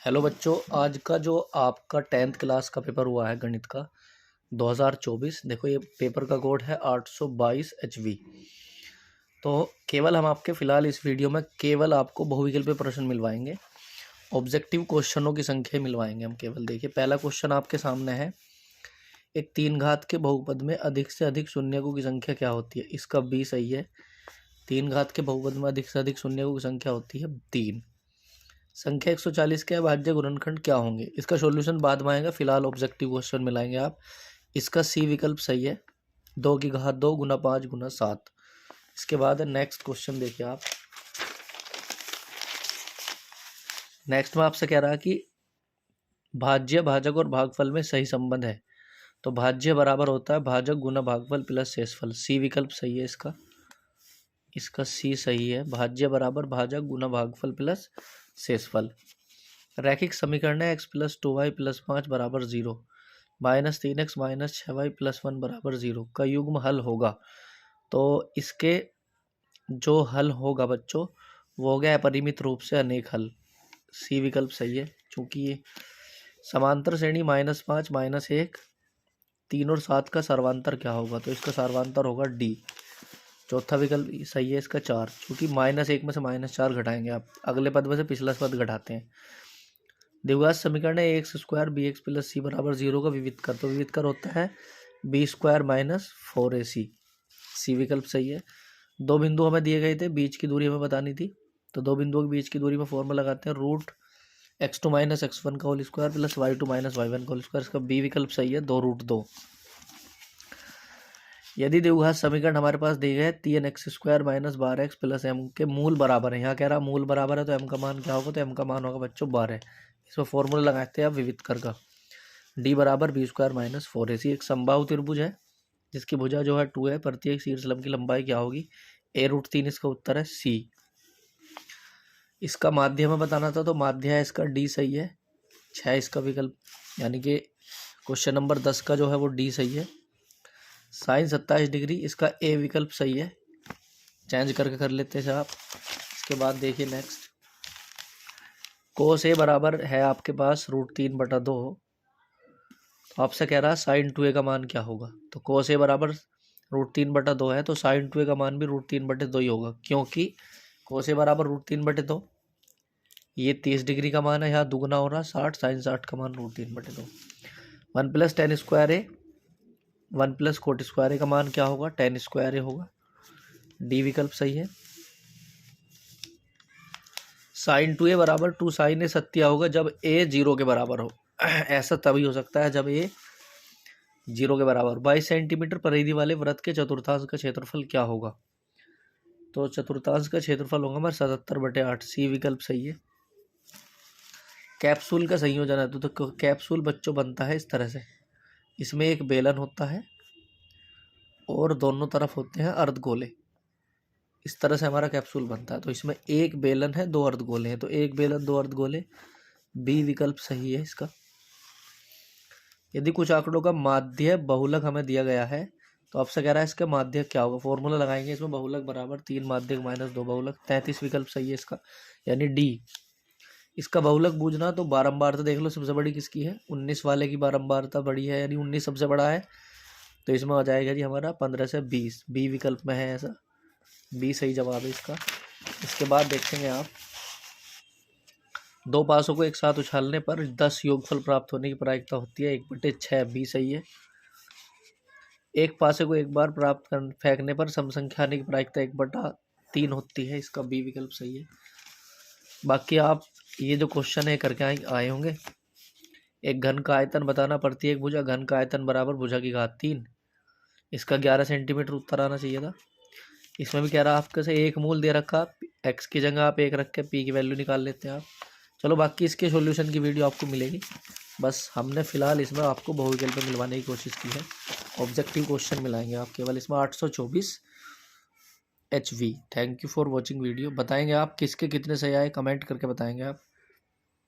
Hello बच्चों, आज का जो आपका 10th क्लास का पेपर हुआ है गणित का 2024। देखो ये पेपर का कोड है 822 HV। तो केवल हम आपके फ़िलहाल इस वीडियो में केवल आपको बहुविकल्पीय प्रश्न मिलवाएंगे, ऑब्जेक्टिव क्वेश्चनों की संख्या मिलवाएंगे हम केवल। देखिए पहला क्वेश्चन आपके सामने है, एक 3 घात के बहुपद में अधिक से अधिक शून्यकों की संख्या क्या होती है। इसका बी सही है। 3 घात के बहुपद में अधिक से अधिक शून्यकों की संख्या होती है 3। संख्या 140 के अभाज्य गुणनखंड क्या होंगे। इसका सॉल्यूशन बाद में आएगा, फिलहाल ऑब्जेक्टिव क्वेश्चन मिलाएंगे आप। इसका सी विकल्प सही है, 2 की घात 2 गुना 5 गुना 7। इसके बाद नेक्स्ट क्वेश्चन देखिए आप। नेक्स्ट में आपसे कह रहा है कि भाज्य, भाजक और भागफल में सही संबंध है। तो भाज्य बराबर होता है भाजक गुना भागफल प्लस शेषफल। सी विकल्प सही है इसका सी सही है। भाज्य बराबर भाजक गुना भागफल प्लस शेषफल। रैखिक समीकरण है x प्लस 2y प्लस 5 बराबर 0 minus 3x minus 6y plus 1 बराबर 0 का युग्म हल होगा। तो इसके जो हल होगा बच्चों वो हो गया अपरिमित रूप से अनेक हल। सी विकल्प सही है, चूँकि ये समांतर श्रेणी -5 -1 3 और 7 का सर्वांतर क्या होगा। तो इसका सर्वांतर होगा डी। चौथा विकल्प सही है इसका 4, क्योंकि -1 में से -4 घटाएंगे आप, अगले पद में से पिछला पद घटाते हैं। द्विघात समीकरण है X square B X plus C बराबर 0 का विविध कर। तो विविध कर होता है बी स्क्वायर माइनस 4ac। सी विकल्प सही है। 2 बिंदु हमें दिए गए थे, बीच की दूरी हमें बतानी थी। तो 2 बिंदुओं के बीच की दूरी में फॉर्मूला लगाते हैं √x2 माइनस x1 का whole square plus y2 minus y1 का होल स्क्वायर। इसका बी विकल्प सही है, 2√2। यदि द्विघात समीकरण हमारे पास दिए गए 3x square minus 12x plus m के मूल बराबर है। यहाँ कह रहा मूल बराबर है तो m का मान क्या होगा। तो m का मान होगा बच्चों 12। इसमें फॉर्मूला लगाते हैं आप विविध कर का। d बराबर बी स्क्वायर माइनस 4ac। एक समबाहु त्रिभुज है जिसकी भुजा जो है 2 है। प्रत्येक शीर्षलंब की लंबाई क्या होगी, a√3। इसका उत्तर है c। इसका माध्य हमें बताना था, तो माध्य है इसका d सही है। 6 इसका विकल्प, यानी कि क्वेश्चन नंबर 10 का जो है वो d सही है। साइन 27 डिग्री, इसका ए विकल्प सही है। चेंज करके कर लेते हैं आप। इसके बाद देखिए नेक्स्ट, कोस ए बराबर है आपके पास √3/2। तो आपसे कह रहा है साइन 2a का मान क्या होगा। तो कोस ए बराबर √3/2 है, तो साइन 2a का मान भी √3/2 ही होगा, क्योंकि कोस ए बराबर √3/2, ये 30 डिग्री का मान है, यहाँ दुगना हो रहा 60, साइन 60 का मान √3/2। 1 + tan स्क्वायर ए 1 + cot स्क्वायर ए का मान क्या होगा, tan स्क्वायर ए होगा। डी विकल्प सही है। साइन 2a बराबर 2 साइन ए सत्या होगा जब a 0 के बराबर हो। ऐसा तभी हो सकता है जब a 0 के बराबर। 22 सेंटीमीटर परिधि वाले वृत्त के चतुर्थांश का क्षेत्रफल क्या होगा। तो चतुर्थांश का क्षेत्रफल होगा हमारे 77/8। सी विकल्प सही है। कैप्सूल का संयोजन है, तो कैप्सूल बच्चों बनता है इस तरह से। इसमें एक बेलन होता है और दोनों तरफ होते हैं अर्धगोले। इस तरह से हमारा कैप्सूल बनता है। तो इसमें एक बेलन है, 2 अर्धगोले हैं, तो एक बेलन 2 अर्धगोले। बी विकल्प सही है इसका। यदि कुछ आंकड़ों का माध्य बहुलक हमें दिया गया है, तो आपसे कह रहा है इसका माध्य क्या होगा। फॉर्मूला लगाएंगे इसमें, बहुलक बराबर 3 माध्यक माइनस 2 बहुलक। 33 विकल्प सही है इसका, यानी डी। इसका बहुलक बूझना तो बारंबारता देख लो, सबसे बड़ी किसकी है, 19 वाले की बारंबारता बड़ी है, यानी 19 सबसे बड़ा है। तो इसमें आ जाएगा जी हमारा 15 से 20। बी विकल्प में है ऐसा, बी सही जवाब है इसका। इसके बाद देखेंगे आप, 2 पासों को एक साथ उछालने पर 10 योगफल प्राप्त होने की प्रायिकता होती है 1/6। बी सही है। एक पासे को एक बार प्राप्त कर फेंकने पर समसंख्या आने की प्रायिकता 1/3 होती है। इसका बी विकल्प सही है। बाकी आप ये जो क्वेश्चन है करके आए होंगे। एक घन का आयतन बताना, प्रत्येक भुजा घन का आयतन बराबर भुजा की घात 3। इसका 11 सेंटीमीटर उत्तर आना चाहिए था। इसमें भी कह रहा है आपके से एक मूल दे रखा, एक्स की जगह आप 1 रख के पी की वैल्यू निकाल लेते हैं आप। चलो बाकी इसके सॉल्यूशन की वीडियो आपको मिलेगी। बस हमने फिलहाल इसमें आपको बहुविकल्प मिलवाने की कोशिश की है। ऑब्जेक्टिव क्वेश्चन मिलाएंगे आप केवल इसमें 824 HV। Thank you for watching video. बताएंगे आप किसके कितने सही आए, कमेंट करके बताएंगे आप।